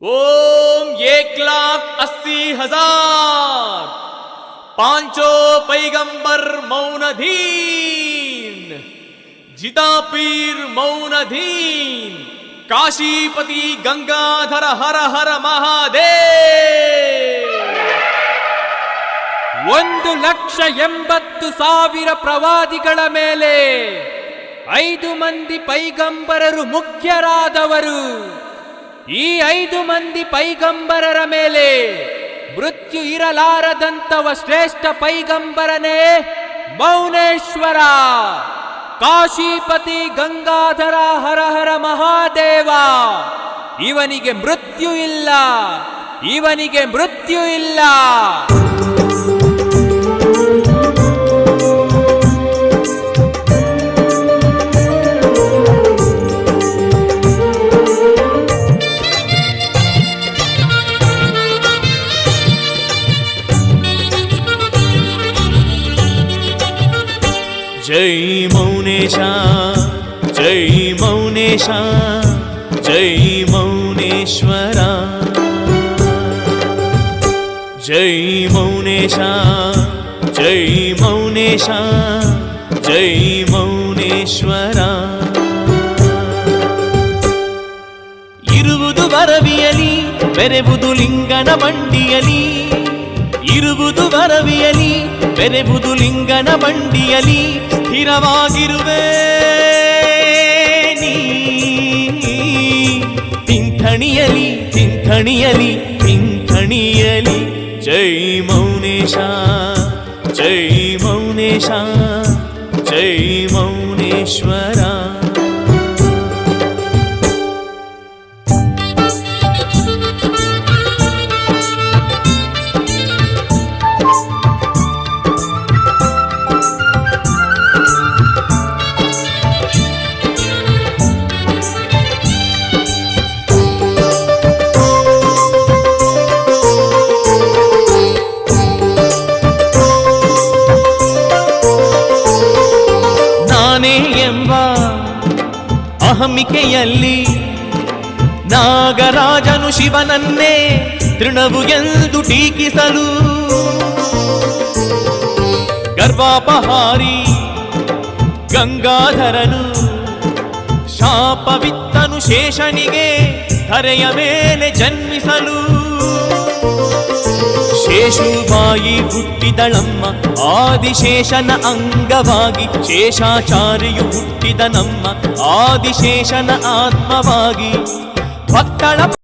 ओम 1,80,000 पांचों पैगंबर मौनधीन, जिता पीर मौनधीन, काशीपति गंगाधर हर हर महादेव। 1,80,000 ಪ್ರವಾದಿಗಳ ಮೇಲೆ 5 ಮಂದಿ ಪೈಗಂಬರರು ಮುಖ್ಯರಾದವರು. ಈ 5 ಮಂದಿ ಪೈಗಂಬರರ ಮೇಲೆ ಮೃತ್ಯು ಇರಲಾರದಂತವ ಶ್ರೇಷ್ಠ ಪೈಗಂಬರನೇ ಮೌನೇಶ್ವರ, ಕಾಶೀಪತಿ ಗಂಗಾಧರ ಹರ ಹರ ಮಹಾದೇವ. ಇವನಿಗೆ ಮೃತ್ಯು ಇಲ್ಲ, ಇವನಿಗೆ ಮೃತ್ಯು ಇಲ್ಲ. जय मौनेशा, जय मौनेशा, जय मौनेश्वरा, जय मौनेशा, जय मौनेशा, जय मौनेश्वरा. ಇರುವುದು ಬರವಿಯಲಿ, ಬೆರೆವುದು ಲಿಂಗನ ಬಂಡಿಯಲಿ. ಇರುವುದು ಬರವಿಯಲಿ, ಬೆರೆವುದು ಲಿಂಗನ ಬಂಡಿಯಲಿ. ಸ್ಥಿರವಾಗಿರುವೆ ನೀ ತಿಂಥಣಿಯಲಿ, ತಿಂಥಣಿಯಲಿ, ತಿಂಥಣಿಯಲಿ. ಜೈ ಮೌನೇಶ, ಜೈ ಮೌನೇಶ, ಜೈ ಮೌನೇಶ್ವರ. ಎಂಬ ಅಹಮಿಕೆಯಲ್ಲಿ ನಾಗರಾಜನು ಶಿವನನ್ನೇ ತೃಣವು ಎಂದು ಟೀಕಿಸಲು, ಗರ್ವಾಪಹಾರಿ ಗಂಗಾಧರನು ಶಾಪವಿತ್ತನು ಶೇಷನಿಗೆ ಧರೆಯ ಮೇಲೆ ಜನ್ಮಿಸಲು. ಶೇಷುಬಾಯಿ ಹುಟ್ಟಿದಳಮ್ಮ ಆದಿಶೇಷನ ಅಂಗವಾಗಿ, ಶೇಷಾಚಾರ್ಯು ಹುಟ್ಟಿದ ನಮ್ಮ ಆದಿಶೇಷನ ಆತ್ಮವಾಗಿ. ಭಕ್ತಳ